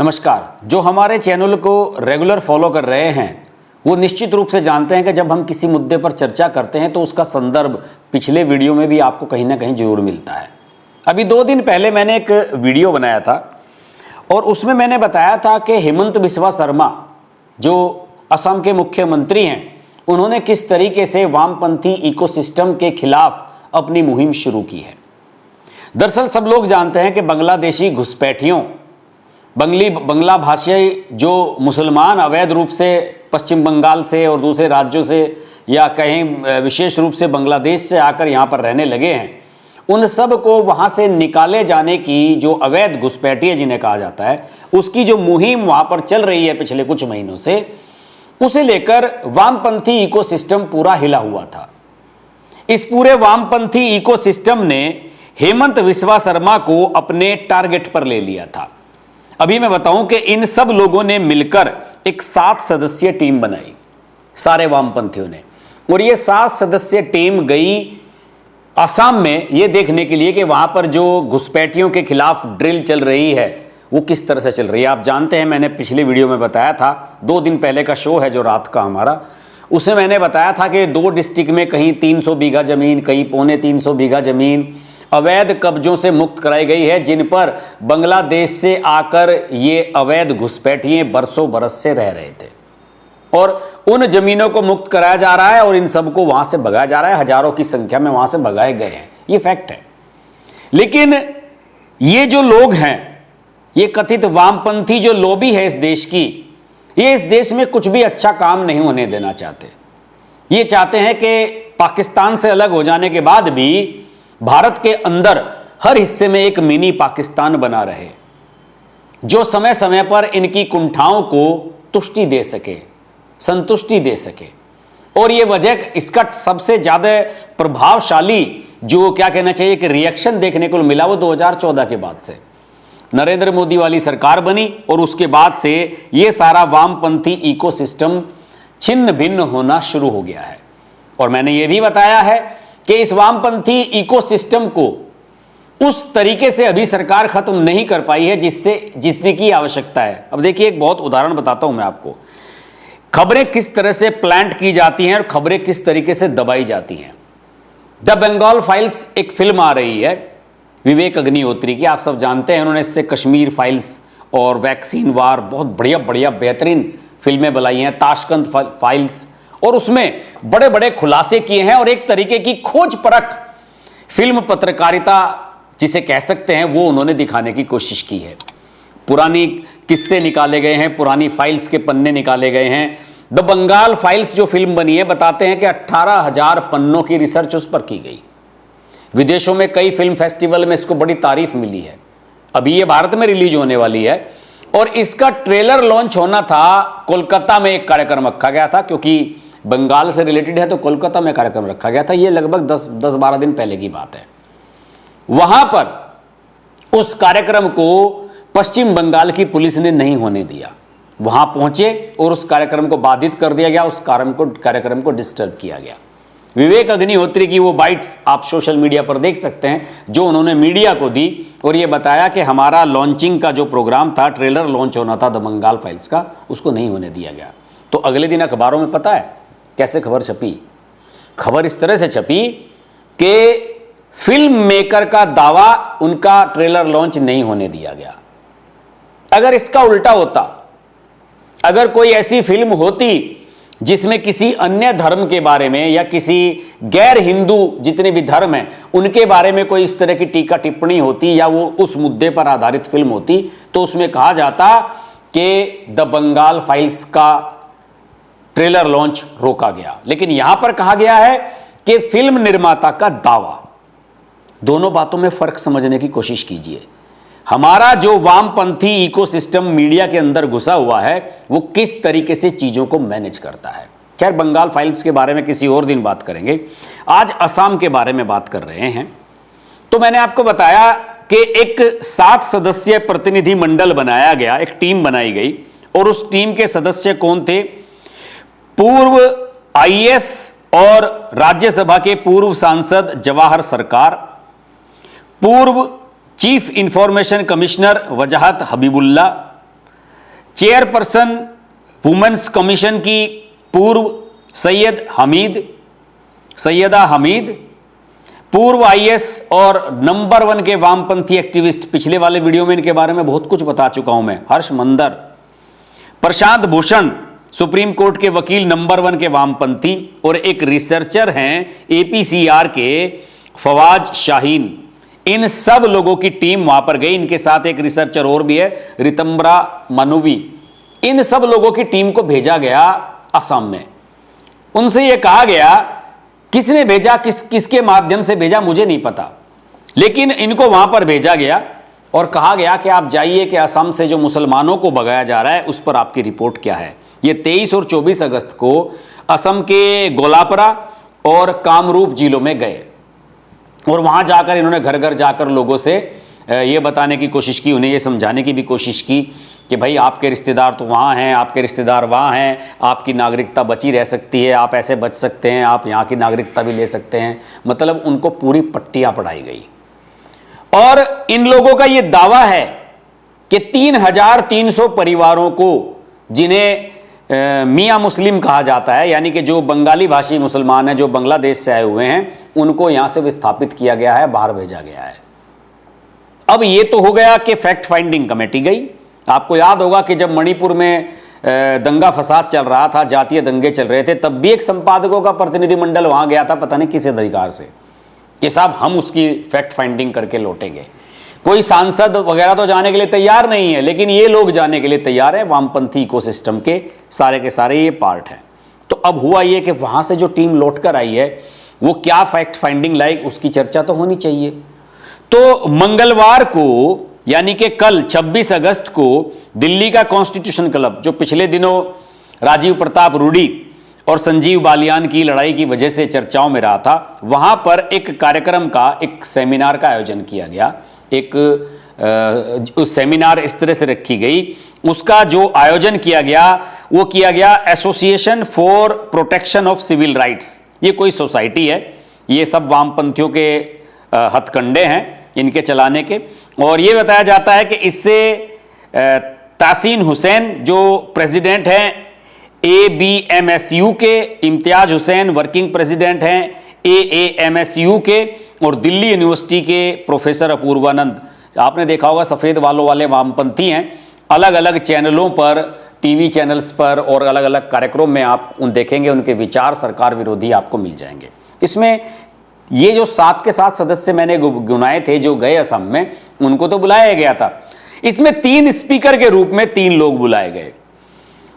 नमस्कार। जो हमारे चैनल को रेगुलर फॉलो कर रहे हैं वो निश्चित रूप से जानते हैं कि जब हम किसी मुद्दे पर चर्चा करते हैं तो उसका संदर्भ पिछले वीडियो में भी आपको कहीं ना कहीं जरूर मिलता है। अभी 2 दिन पहले मैंने एक वीडियो बनाया था और उसमें मैंने बताया था कि हेमंत बिस्वा शर्मा जो असम के मुख्यमंत्री हैं, उन्होंने किस तरीके से वामपंथी इकोसिस्टम के खिलाफ अपनी मुहिम शुरू की है। दरअसल सब लोग जानते हैं कि बांग्लादेशी घुसपैठियों, बंगला भाषी जो मुसलमान अवैध रूप से पश्चिम बंगाल से और दूसरे राज्यों से या कहीं विशेष रूप से बांग्लादेश से आकर यहाँ पर रहने लगे हैं, उन सब को वहाँ से निकाले जाने की जो अवैध घुसपैठिए जिन्हें कहा जाता है, उसकी जो मुहिम वहाँ पर चल रही है पिछले कुछ महीनों से, उसे लेकर वामपंथी इकोसिस्टम पूरा हिला हुआ था। इस पूरे वामपंथी इकोसिस्टम ने हेमंत बिस्वा शर्मा को अपने टारगेट पर ले लिया था। अभी मैं बताऊं कि इन सब लोगों ने मिलकर एक 7 सदस्यीय टीम बनाई, सारे वामपंथियों ने, और ये 7 सदस्यीय टीम गई असम में ये देखने के लिए कि वहां पर जो घुसपैठियों के खिलाफ ड्रिल चल रही है वो किस तरह से चल रही है। आप जानते हैं, मैंने पिछले वीडियो में बताया था, 2 दिन पहले का शो है जो रात का हमारा, उसमें मैंने बताया था कि 2 डिस्ट्रिक्ट में कहीं 300 बीघा जमीन, कहीं 325 बीघा जमीन अवैध कब्जों से मुक्त कराई गई है, जिन पर बांग्लादेश से आकर ये अवैध घुसपैठिए बरसों बरस से रह रहे थे और उन जमीनों को मुक्त कराया जा रहा है और इन सबको वहां से भगाया जा रहा है। हजारों की संख्या में वहां से भगाए गए हैं, ये फैक्ट है। लेकिन ये जो लोग हैं, ये कथित वामपंथी जो लॉबी है इस देश की, ये इस देश में कुछ भी अच्छा काम नहीं होने देना चाहते। ये चाहते हैं कि पाकिस्तान से अलग हो जाने के बाद भी भारत के अंदर हर हिस्से में एक मिनी पाकिस्तान बना रहे, जो समय समय पर इनकी कुंठाओं को तुष्टि दे सके, संतुष्टि दे सके। और ये वजह, इसका सबसे ज्यादा प्रभावशाली जो क्या कहना चाहिए कि रिएक्शन देखने को मिला वो 2014 के बाद से नरेंद्र मोदी वाली सरकार बनी और उसके बाद से ये सारा वामपंथी इकोसिस्टम छिन्न भिन्न होना शुरू हो गया है। और मैंने ये भी बताया है कि इस वामपंथी इकोसिस्टम को उस तरीके से अभी सरकार खत्म नहीं कर पाई है जितने की आवश्यकता है। अब देखिए, एक बहुत उदाहरण बताता हूं मैं आपको। खबरें किस तरह से प्लांट की जाती हैं और खबरें किस तरीके से दबाई जाती हैं। द बंगाल फाइल्स एक फिल्म आ रही है विवेक अग्निहोत्री की, आप सब जानते हैं। उन्होंने इससे कश्मीर फाइल्स और वैक्सीन वार बहुत बढ़िया बेहतरीन फिल्में बनाई हैं, ताशकंद फाइल्स, और उसमें बड़े बड़े खुलासे किए हैं और एक तरीके की खोज परख फिल्म पत्रकारिता जिसे कह सकते हैं वो उन्होंने दिखाने की कोशिश की है। पुरानी किस्से निकाले गए हैं, पुरानी फाइल्स के पन्ने निकाले गए हैं। द बंगाल फाइल्स जो फिल्म बनी है, बताते हैं कि 18,000 पन्नों की रिसर्च उस पर की गई। विदेशों में कई फिल्म फेस्टिवल में इसको बड़ी तारीफ मिली है। अभी ये भारत में रिलीज होने वाली है और इसका ट्रेलर लॉन्च होना था। कोलकाता में एक कार्यक्रम रखा गया था, क्योंकि बंगाल से रिलेटेड है तो कोलकाता में कार्यक्रम रखा गया था। ये लगभग 10-12 दिन पहले की बात है। वहां पर उस कार्यक्रम को पश्चिम बंगाल की पुलिस ने नहीं होने दिया। वहां पहुंचे और उस कार्यक्रम को बाधित कर दिया गया, उस कार्यक्रम को डिस्टर्ब किया गया। विवेक अग्निहोत्री की वो बाइट्स आप सोशल मीडिया पर देख सकते हैं जो उन्होंने मीडिया को दी और ये बताया कि हमारा लॉन्चिंग का जो प्रोग्राम था, ट्रेलर लॉन्च होना था द बंगाल फाइल्स का, उसको नहीं होने दिया गया। तो अगले दिन अखबारों में पता है कैसे खबर छपी? खबर इस तरह से छपी कि फिल्म मेकर का दावा, उनका ट्रेलर लॉन्च नहीं होने दिया गया। अगर इसका उल्टा होता, अगर कोई ऐसी फिल्म होती जिसमें किसी अन्य धर्म के बारे में या किसी गैर हिंदू जितने भी धर्म हैं उनके बारे में कोई इस तरह की टीका टिप्पणी होती या वो उस मुद्दे पर आधारित फिल्म होती, तो उसमें कहा जाता कि द बंगाल फाइल्स का ट्रेलर लॉन्च रोका गया। लेकिन यहां पर कहा गया है कि फिल्म निर्माता का दावा। दोनों बातों में फर्क समझने की कोशिश कीजिए। हमारा जो वामपंथी इकोसिस्टम मीडिया के अंदर घुसा हुआ है वो किस तरीके से चीजों को मैनेज करता है। खैर, बंगाल फाइल्स के बारे में किसी और दिन बात करेंगे। आज असम के बारे में बात कर रहे हैं। तो मैंने आपको बताया कि एक 7 सदस्यीय प्रतिनिधि मंडल बनाया गया, एक टीम बनाई गई और उस टीम के सदस्य कौन थे? पूर्व आईएएस और राज्यसभा के पूर्व सांसद जवाहर सरकार, पूर्व चीफ इंफॉर्मेशन कमिश्नर वजाहत हबीबुल्ला, चेयरपर्सन वुमेन्स कमीशन की पूर्व सैयदा हमीद, पूर्व आईएएस और नंबर 1 के वामपंथी एक्टिविस्ट, पिछले वाले वीडियो में इनके बारे में बहुत कुछ बता चुका हूं मैं, हर्ष मंदर, प्रशांत भूषण, सुप्रीम कोर्ट के वकील नंबर 1 के वामपंथी, और एक रिसर्चर हैं एपीसीआर के फवाज शाहीन। इन सब लोगों की टीम वहां पर गई। इनके साथ एक रिसर्चर और भी है, रितंबरा मनुवी। इन सब लोगों की टीम को भेजा गया असम में। उनसे यह कहा गया, किसने भेजा, किसके माध्यम से भेजा मुझे नहीं पता, लेकिन इनको वहां पर भेजा गया और कहा गया कि आप जाइए कि असम से जो मुसलमानों को भगाया जा रहा है उस पर आपकी रिपोर्ट क्या है। ये 23 और 24 अगस्त को असम के गोलापरा और कामरूप जिलों में गए और वहां जाकर इन्होंने घर घर जाकर लोगों से ये बताने की कोशिश की, उन्हें ये समझाने की भी कोशिश की कि भाई आपके रिश्तेदार तो वहाँ हैं, आपके रिश्तेदार वहाँ हैं, आपकी नागरिकता बची रह सकती है, आप ऐसे बच सकते हैं, आप यहाँ की नागरिकता भी ले सकते हैं। मतलब उनको पूरी पट्टियाँ पढ़ाई गई। और इन लोगों का ये दावा है कि 3,300 परिवारों को, जिन्हें मियाँ मुस्लिम कहा जाता है, यानी कि जो बंगाली भाषी मुसलमान हैं, जो बांग्लादेश से आए हुए हैं, उनको यहाँ से विस्थापित किया गया है, बाहर भेजा गया है। अब ये तो हो गया कि फैक्ट फाइंडिंग कमेटी गई। आपको याद होगा कि जब मणिपुर में दंगा फसाद चल रहा था, जातीय दंगे चल रहे थे, तब भी एक संपादकों का प्रतिनिधिमंडल वहां गया था, पता नहीं किस अधिकार से, कि साहब हम उसकी फैक्ट फाइंडिंग करके लौटेंगे। कोई सांसद वगैरह तो जाने के लिए तैयार नहीं है, लेकिन ये लोग जाने के लिए तैयार है। वामपंथी इकोसिस्टम के सारे ये पार्ट हैं। तो अब हुआ ये कि वहां से जो टीम लौट कर आई है वो क्या फैक्ट फाइंडिंग लाइक, उसकी चर्चा तो होनी चाहिए। तो मंगलवार को, यानी कि कल 26 अगस्त को, दिल्ली का कॉन्स्टिट्यूशन क्लब, जो पिछले दिनों राजीव प्रताप रूडी और संजीव बालियान की लड़ाई की वजह से चर्चाओं में रहा था, वहां पर एक कार्यक्रम का, एक सेमिनार का आयोजन किया गया। उस सेमिनार इस तरह से रखी गई, उसका जो आयोजन किया गया वो किया गया association for protection of civil rights. ये कोई सोसाइटी है, ये सब वामपंथियों के हथकंडे हैं इनके चलाने के। और ये बताया जाता है कि इससे तासीन हुसैन जो प्रेसिडेंट हैं ABMSU के, इम्तियाज हुसैन वर्किंग प्रेसिडेंट हैं AAMSU के, और दिल्ली यूनिवर्सिटी के प्रोफेसर अपूर्वानंद, आपने देखा होगा सफ़ेद वालों वाले वामपंथी हैं, अलग अलग चैनलों पर, टीवी चैनल्स पर और अलग अलग कार्यक्रम में आप देखेंगे, उनके विचार सरकार विरोधी आपको मिल जाएंगे। इसमें ये जो 7 के 7 सदस्य मैंने गुनाए थे जो गए असम में, उनको तो बुलाया गया था। इसमें 3 स्पीकर के रूप में 3 लोग बुलाए गए।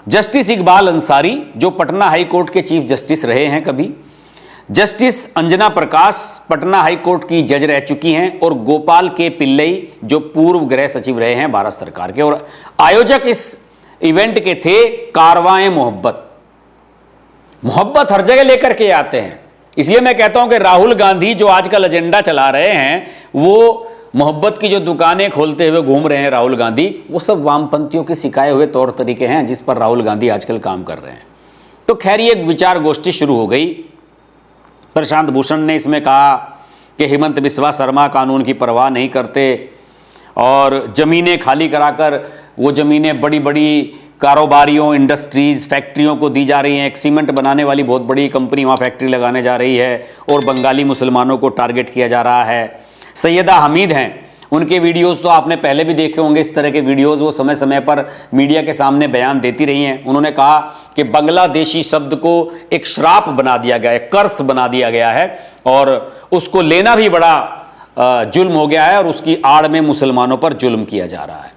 जस्टिस इकबाल अंसारी, जो पटना हाई कोर्ट के चीफ जस्टिस रहे हैं कभी, जस्टिस अंजना प्रकाश पटना हाई कोर्ट की जज रह चुकी हैं, और गोपाल के पिल्लई जो पूर्व गृह सचिव रहे हैं भारत सरकार के। और आयोजक इस इवेंट के थे कारवां मोहब्बत। मोहब्बत हर जगह लेकर के आते हैं। इसलिए मैं कहता हूं कि राहुल गांधी जो आजकल एजेंडा चला रहे हैं, वो मोहब्बत की जो दुकानें खोलते हुए घूम रहे हैं राहुल गांधी, वो सब वामपंथियों के सिखाए हुए तौर तरीके हैं जिस पर राहुल गांधी आजकल काम कर रहे हैं। तो खैर ये एक विचार गोष्ठी शुरू हो गई। प्रशांत भूषण ने इसमें कहा कि हेमंत बिस्वा शर्मा कानून की परवाह नहीं करते और ज़मीनें खाली कराकर वो ज़मीनें बड़ी बड़ी कारोबारियों, इंडस्ट्रीज़, फैक्ट्रियों को दी जा रही हैं। एक सीमेंट बनाने वाली बहुत बड़ी कंपनी वहाँ फैक्ट्री लगाने जा रही है और बंगाली मुसलमानों को टारगेट किया जा रहा है। सैयदा हमीद हैं, उनके वीडियोस तो आपने पहले भी देखे होंगे, इस तरह के वीडियोस वो समय समय पर मीडिया के सामने बयान देती रही हैं। उन्होंने कहा कि बांग्लादेशी शब्द को एक श्राप बना दिया गया है, कर्स बना दिया गया है, और उसको लेना भी बड़ा जुल्म हो गया है और उसकी आड़ में मुसलमानों पर जुल्म किया जा रहा है।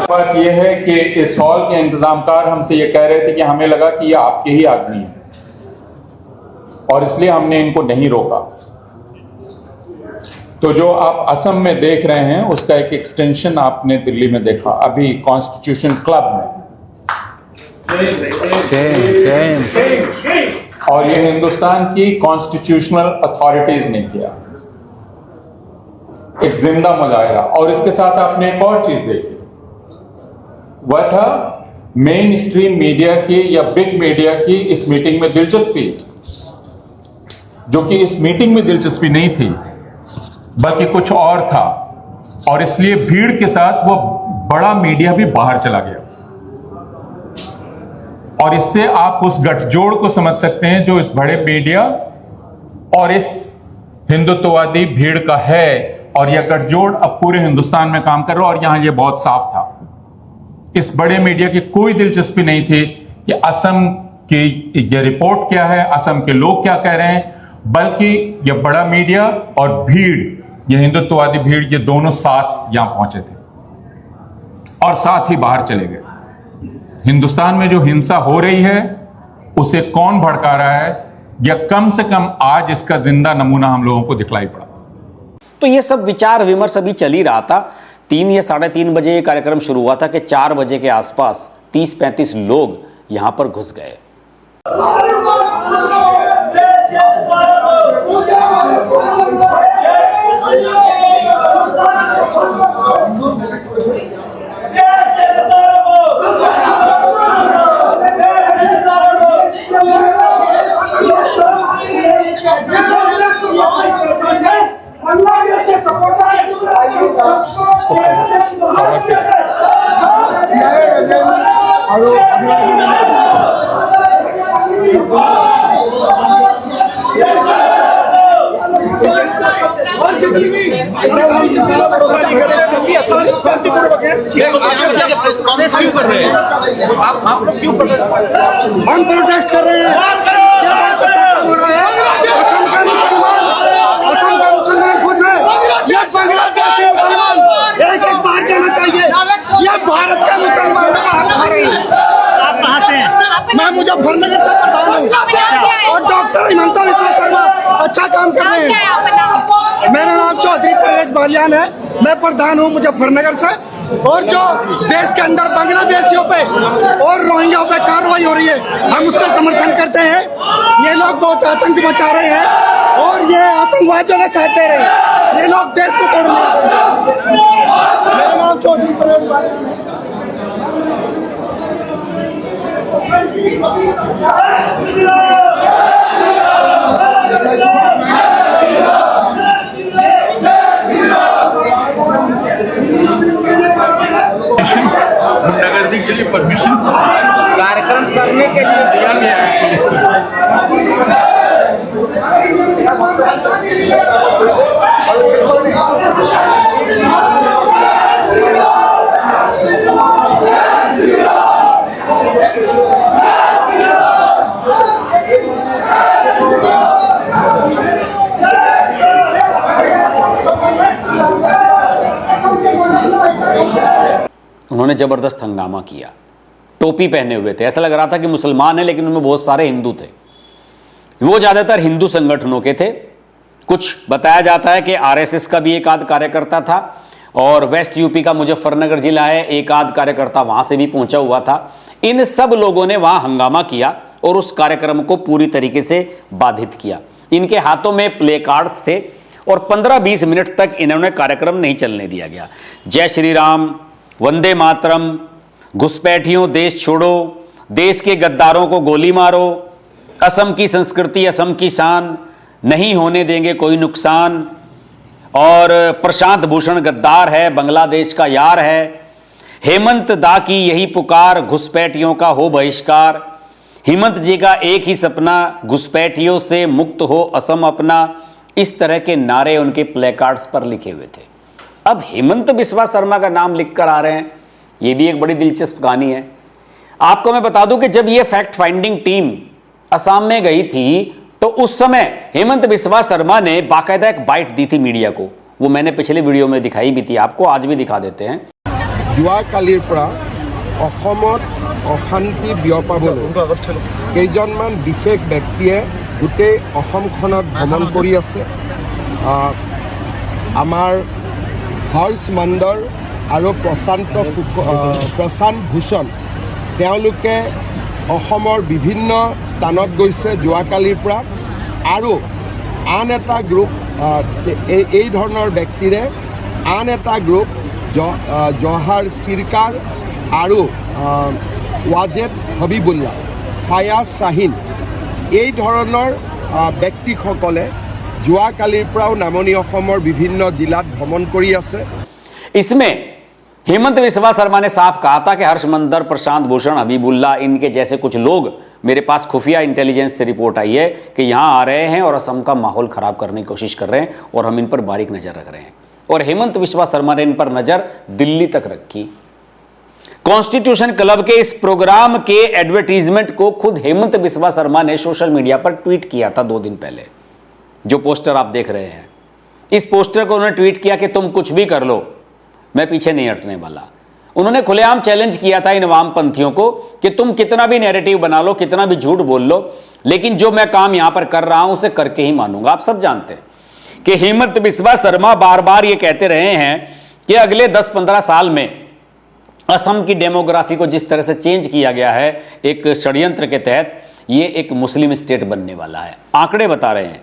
बात यह है कि इस हॉल के इंतजामकार हमसे ये कह रहे थे कि हमें लगा कि ये आपके ही आदमी हैं और इसलिए हमने इनको नहीं रोका। तो जो आप असम में देख रहे हैं उसका एक एक्सटेंशन आपने दिल्ली में देखा अभी कॉन्स्टिट्यूशन क्लब में, और ये हिंदुस्तान की कॉन्स्टिट्यूशनल अथॉरिटीज ने किया, एक जिंदा मुजाहिरा। और इसके साथ आपने एक और चीज देखी, वह था मेन स्ट्रीम मीडिया की या बिग मीडिया की इस मीटिंग में दिलचस्पी, जो कि इस मीटिंग में दिलचस्पी नहीं थी बल्कि कुछ और था, और इसलिए भीड़ के साथ वो बड़ा मीडिया भी बाहर चला गया। और इससे आप उस गठजोड़ को समझ सकते हैं जो इस बड़े मीडिया और इस हिंदुत्ववादी भीड़ का है। और यह गठजोड़ अब पूरे हिंदुस्तान में काम कर रहा है और यहां यह बहुत साफ था। इस बड़े मीडिया की कोई दिलचस्पी नहीं थी कि असम की यह रिपोर्ट क्या है, असम के लोग क्या कह रहे हैं, बल्कि यह बड़ा मीडिया और भीड़, यह हिंदुत्ववादी भीड़, ये दोनों साथ यहां पहुंचे थे और साथ ही बाहर चले गए। हिंदुस्तान में जो हिंसा हो रही है उसे कौन भड़का रहा है, या कम से कम आज इसका जिंदा नमूना हम लोगों को दिखलाई पड़ा। तो ये सब विचार विमर्श अभी चल ही रहा था। 3 या 3:30 बजे ये कार्यक्रम शुरू हुआ था कि 4 बजे के आसपास 30-35 लोग यहां पर घुस गए। हम प्रोटेस्ट कर रहे हैं। हो रहा है असम का मुसलमान खुश है, ये बांग्लादेशी मुसलमान एक बार जाना चाहिए। ये भारत का मुसलमान का हक खा रही है। आप कहाँ से हैं? मैं मुजफ्फरनगर से प्रधान हूँ और डॉक्टर हिमंता बिस्वा शर्मा अच्छा काम कर रहे हैं। मेरा नाम चौधरी परवेज बालियान है, मैं प्रधान हूँ मुजफ्फरनगर से। और जो देश के अंदर बांग्लादेशियों पे और रोहिंग्याओं पे कार्रवाई हो रही है, हम उसका समर्थन करते हैं। ये लोग बहुत आतंक मचा रहे हैं और ये आतंकवादियों का साथ दे रहे हैं। ये लोग देश को तोड़ रहे हैं। मेरा नाम चौधरी परवेज बालियान है। गुंडागर्दी के लिए परमिशन कार्यक्रम करने के लिए दिया गया है पुलिस उन्होंने जबरदस्त हंगामा किया। टोपी पहने हुए थे, ऐसा लग रहा था कि मुसलमान हैं, लेकिन उनमें बहुत सारे हिंदू थे। वो ज़्यादातर हिंदू संगठनों के थे। कुछ बताया जाता है कि आरएसएस का भी एक आध कार्यकर्ता था और वेस्ट यूपी का मुजफ्फरनगर जिला है, एक आध कार्यकर्ता वहां से भी पहुंचा हुआ था। इन सब लोगों ने वहां हंगामा किया और उस कार्यक्रम को पूरी तरीके से बाधित किया। इनके हाथों में प्ले कार्ड्स थे और 15-20 मिनट तक इन्होंने कार्यक्रम नहीं चलने दिया गया। जय श्री राम, वंदे मातरम, घुसपैठियों देश छोड़ो, देश के गद्दारों को गोली मारो, असम की संस्कृति असम की शान, नहीं होने देंगे कोई नुकसान, और प्रशांत भूषण गद्दार है, बांग्लादेश का यार है, हेमंत दा की यही पुकार, घुसपैठियों का हो बहिष्कार, हेमंत जी का एक ही सपना, घुसपैठियों से मुक्त हो असम अपना। इस तरह के नारे उनके प्लेकार्ड्स पर लिखे हुए थे। अब हेमंत बिस्वा शर्मा का नाम लिखकर आ रहे हैं, ये भी एक बड़ी दिलचस्प कहानी है। आपको मैं बता दूं कि जब ये फैक्ट फाइंडिंग टीम असम में गई थी तो उस समय हेमंत बिस्वा शर्मा ने बाकायदा एक बाइट दी थी मीडिया को। वो मैंने पिछले वीडियो में दिखाई भी थी, आपको आज भी दिखा देते हैं। যোৱাকালিৰ পৰা অসমত অশান্তি বিয়পাবলৈ কেইজনমান বিশেষ ব্যক্তিয়ে গোটেই অসমখনত ভ্ৰমণ কৰি আছে। আমাৰ হৰ্ষ মণ্ডল আৰু প্ৰশান্ত ভূষণ তেওঁলোকে অসমৰ বিভিন্ন স্থানত গৈছে যোৱাকালিৰ পৰা। আৰু আন এটা গ্ৰুপ এই ধৰণৰ ব্যক্তিৰে আন এটা গ্ৰুপ জহার সিরকার আৰু ওয়াজেদ হবিবুল্লাহ, ফায়াজ শাহিন এই ধৰণৰ ব্যক্তিসকলে যোৱাকালিৰ পৰাও নামনি অসমৰ বিভিন্ন জিলাত ভ্ৰমণ কৰি আছে। इसमें हेमंत बिस्वा शर्मा ने साफ कहा था कि हर्षमंदर, प्रशांत भूषण, हबीबुल्ला, इनके जैसे कुछ लोग, मेरे पास खुफिया इंटेलिजेंस से रिपोर्ट आई है कि यहां आ रहे हैं और असम का माहौल खराब करने की कोशिश कर रहे हैं और हम इन पर बारीक नजर रख रहे हैं। और हेमंत बिस्वा शर्मा ने इन पर नजर दिल्ली तक रखी। कॉन्स्टिट्यूशन क्लब के इस प्रोग्राम के एडवर्टीजमेंट को खुद हेमंत बिस्वा शर्मा ने सोशल मीडिया पर ट्वीट किया था 2 दिन पहले। जो पोस्टर आप देख रहे हैं, इस पोस्टर को उन्होंने ट्वीट किया कि तुम कुछ भी कर लो, मैं पीछे नहीं हटने वाला। उन्होंने खुलेआम चैलेंज किया था इन वामपंथियों को कि तुम कितना भी नैरेटिव बना लो, कितना भी झूठ बोल लो, लेकिन जो मैं काम यहां पर कर रहा हूं उसे करके ही मानूंगा। आप सब जानते हैं कि हेमंत बिस्वा शर्मा बार बार ये कहते रहे हैं कि अगले 10-15 साल में असम की डेमोग्राफी को जिस तरह से चेंज किया गया है एक षड्यंत्र के तहत, ये एक मुस्लिम स्टेट बनने वाला है। आंकड़े बता रहे हैं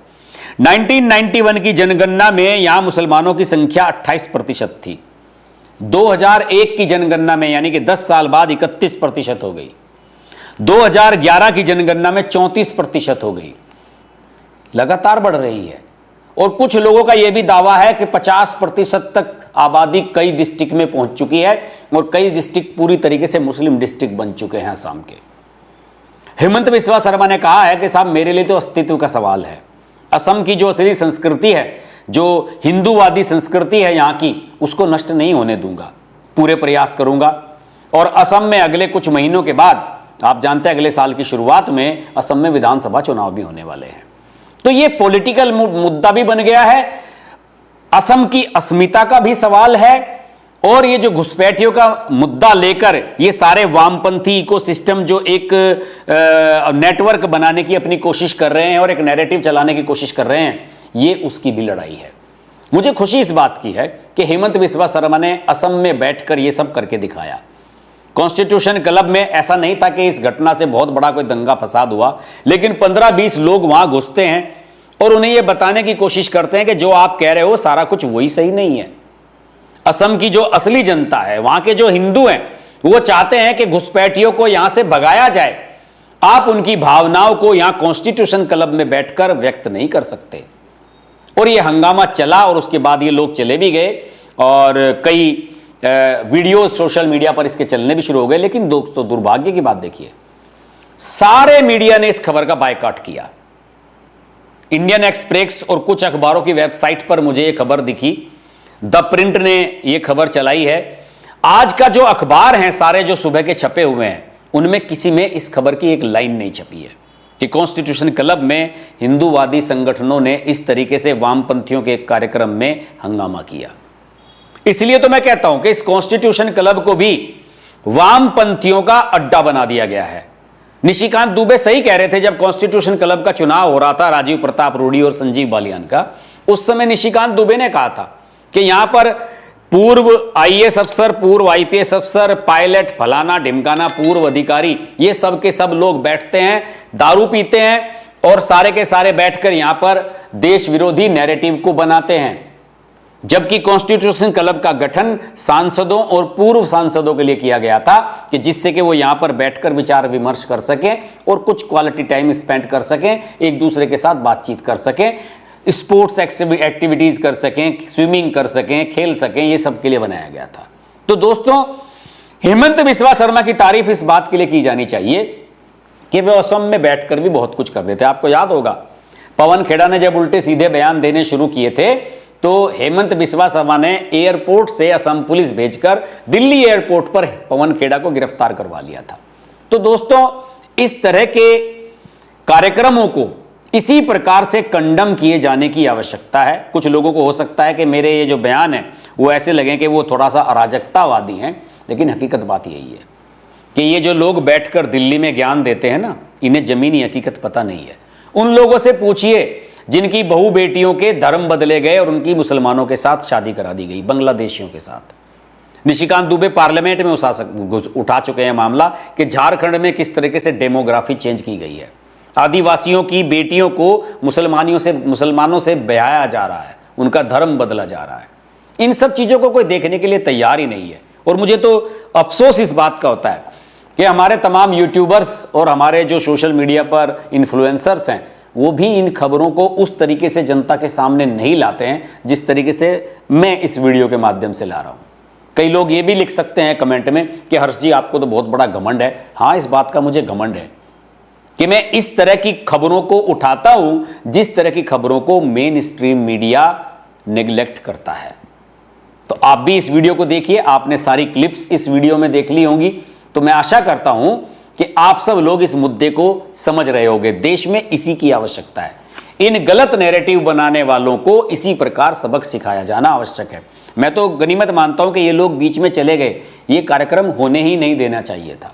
1991 की जनगणना में यहां मुसलमानों की संख्या 28% थी। 2001 की जनगणना में यानी कि 10 साल बाद 31% हो गई। 2011 की जनगणना में 34% हो गई। लगातार बढ़ रही है। और कुछ लोगों का यह भी दावा है कि 50% तक आबादी कई डिस्ट्रिक्ट में पहुंच चुकी है और कई डिस्ट्रिक्ट पूरी तरीके से मुस्लिम डिस्ट्रिक्ट बन चुके हैं असम के। हेमंत बिस्वा शर्मा ने कहा है कि साहब मेरे लिए तो अस्तित्व का सवाल है। असम की जो असली संस्कृति है, जो हिंदूवादी संस्कृति है यहाँ की, उसको नष्ट नहीं होने दूंगा, पूरे प्रयास करूंगा। और असम में अगले कुछ महीनों के बाद, आप जानते हैं अगले साल की शुरुआत में असम में विधानसभा चुनाव भी होने वाले हैं। तो ये पॉलिटिकल मुद्दा भी बन गया है, असम की अस्मिता का भी सवाल है। और ये जो घुसपैठियों का मुद्दा लेकर ये सारे वामपंथी इकोसिस्टम जो एक नेटवर्क बनाने की अपनी कोशिश कर रहे हैं और एक नैरेटिव चलाने की कोशिश कर रहे हैं, ये उसकी भी लड़ाई है। मुझे खुशी इस बात की है कि हेमंत बिस्वा शर्मा ने असम में बैठकर ये सब करके दिखाया। कॉन्स्टिट्यूशन क्लब में ऐसा नहीं था कि इस घटना से बहुत बड़ा कोई दंगा फसाद हुआ, लेकिन 15-20 लोग वहां घुसते हैं और उन्हें यह बताने की कोशिश करते हैं कि जो आप कह रहे हो सारा कुछ वही सही नहीं है। असम की जो असली जनता है, वहां के जो हिंदू हैं, वो चाहते हैं कि घुसपैठियों को यहां से भगाया जाए। आप उनकी भावनाओं को यहां कॉन्स्टिट्यूशन क्लब में बैठकर व्यक्त नहीं कर सकते। और ये हंगामा चला और उसके बाद ये लोग चले भी गए और कई वीडियो सोशल मीडिया पर इसके चलने भी शुरू हो गए। लेकिन दोस्तों, दुर्भाग्य की बात देखिए, सारे मीडिया ने इस खबर का बायकॉट किया। इंडियन एक्सप्रेस और कुछ अखबारों की वेबसाइट पर मुझे यह खबर दिखी, द प्रिंट ने यह खबर चलाई है। आज का जो अखबार हैं सारे जो सुबह के छपे हुए हैं, उनमें किसी में इस खबर की एक लाइन नहीं छपी है कि कॉन्स्टिट्यूशन क्लब में हिंदूवादी संगठनों ने इस तरीके से वामपंथियों के कार्यक्रम में हंगामा किया। इसलिए तो मैं कहता हूं कि इस कॉन्स्टिट्यूशन क्लब को भी वामपंथियों का अड्डा बना दिया गया है। निशिकांत दुबे सही कह रहे थे जब कॉन्स्टिट्यूशन क्लब का चुनाव हो रहा था राजीव प्रताप रूडी और संजीव बालियान का, उस समय निशिकांत दुबे ने कहा था कि यहां पर पूर्व आईएएस अफसर, पूर्व आईपीएस अफसर, पायलट, फलाना ढिमकाना, पूर्व अधिकारी, ये सब के सब लोग बैठते हैं, दारू पीते हैं और सारे के सारे बैठकर यहां पर देश विरोधी नैरेटिव को बनाते हैं। जबकि कॉन्स्टिट्यूशन क्लब का गठन सांसदों और पूर्व सांसदों के लिए किया गया था कि जिससे कि वो यहां पर बैठकर विचार विमर्श कर सकें और कुछ क्वालिटी टाइम स्पेंड कर सकें, एक दूसरे के साथ बातचीत कर सकें, स्पोर्ट्स एक्टिविटीज कर सकें, स्विमिंग कर सकें, खेल सकें, ये सब के लिए बनाया गया था। तो दोस्तों, हेमंत बिस्वा शर्मा की तारीफ इस बात के लिए की जानी चाहिए कि वे असम में बैठकर भी बहुत कुछ कर देते। आपको याद होगा पवन खेड़ा ने जब उल्टे सीधे बयान देने शुरू किए थे तो हेमंत बिस्वा शर्मा ने एयरपोर्ट से असम पुलिस भेजकर दिल्ली एयरपोर्ट पर पवन खेड़ा को गिरफ्तार करवा लिया था। तो दोस्तों, इस तरह के कार्यक्रमों को इसी प्रकार से कंडम किए जाने की आवश्यकता है। कुछ लोगों को हो सकता है कि मेरे ये जो बयान है वो ऐसे लगे कि वो थोड़ा सा अराजकतावादी हैं, लेकिन हकीकत बात यही है कि ये जो लोग बैठकर दिल्ली में ज्ञान देते हैं ना, इन्हें जमीनी हकीकत पता नहीं है। उन लोगों से पूछिए जिनकी बहू बेटियों के धर्म बदले गए और उनकी मुसलमानों के साथ शादी करा दी गई, बांग्लादेशियों के साथ। निशिकांत दुबे पार्लियामेंट में उठा चुके हैं मामला कि झारखंड में किस तरीके से डेमोग्राफी चेंज की गई है। आदिवासियों की बेटियों को मुसलमानों से ब्याया जा रहा है, उनका धर्म बदला जा रहा है। इन सब चीज़ों को कोई देखने के लिए तैयार ही नहीं है। और मुझे तो अफसोस इस बात का होता है कि हमारे तमाम यूट्यूबर्स और हमारे जो सोशल मीडिया पर इन्फ्लुएंसर्स हैं, वो भी इन खबरों को उस तरीके से जनता के सामने नहीं लाते हैं जिस तरीके से मैं इस वीडियो के माध्यम से ला रहा हूँ। कई लोग ये भी लिख सकते हैं कमेंट में कि हर्ष जी आपको तो बहुत बड़ा घमंड है। हाँ, इस बात का मुझे घमंड है कि मैं इस तरह की खबरों को उठाता हूं जिस तरह की खबरों को मेन स्ट्रीम मीडिया नेग्लेक्ट करता है। तो आप भी इस वीडियो को देखिए, आपने सारी क्लिप्स इस वीडियो में देख ली होंगी, तो मैं आशा करता हूं कि आप सब लोग इस मुद्दे को समझ रहे होंगे। देश में इसी की आवश्यकता है। इन गलत नैरेटिव बनाने वालों को इसी प्रकार सबक सिखाया जाना आवश्यक है। मैं तो गनीमत मानता हूं कि ये लोग बीच में चले गए, ये कार्यक्रम होने ही नहीं देना चाहिए था।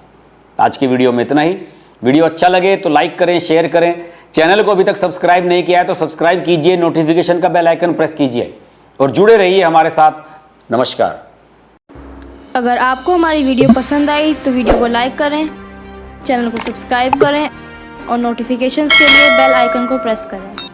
आज की वीडियो में इतना ही। वीडियो अच्छा लगे तो लाइक करें, शेयर करें। चैनल को अभी तक सब्सक्राइब नहीं किया है तो सब्सक्राइब कीजिए, नोटिफिकेशन का बेल आइकन प्रेस कीजिए और जुड़े रहिए हमारे साथ। नमस्कार। अगर आपको हमारी वीडियो पसंद आई तो वीडियो को लाइक करें, चैनल को सब्सक्राइब करें और नोटिफिकेशंस के लिए बेल आइकन को प्रेस करें।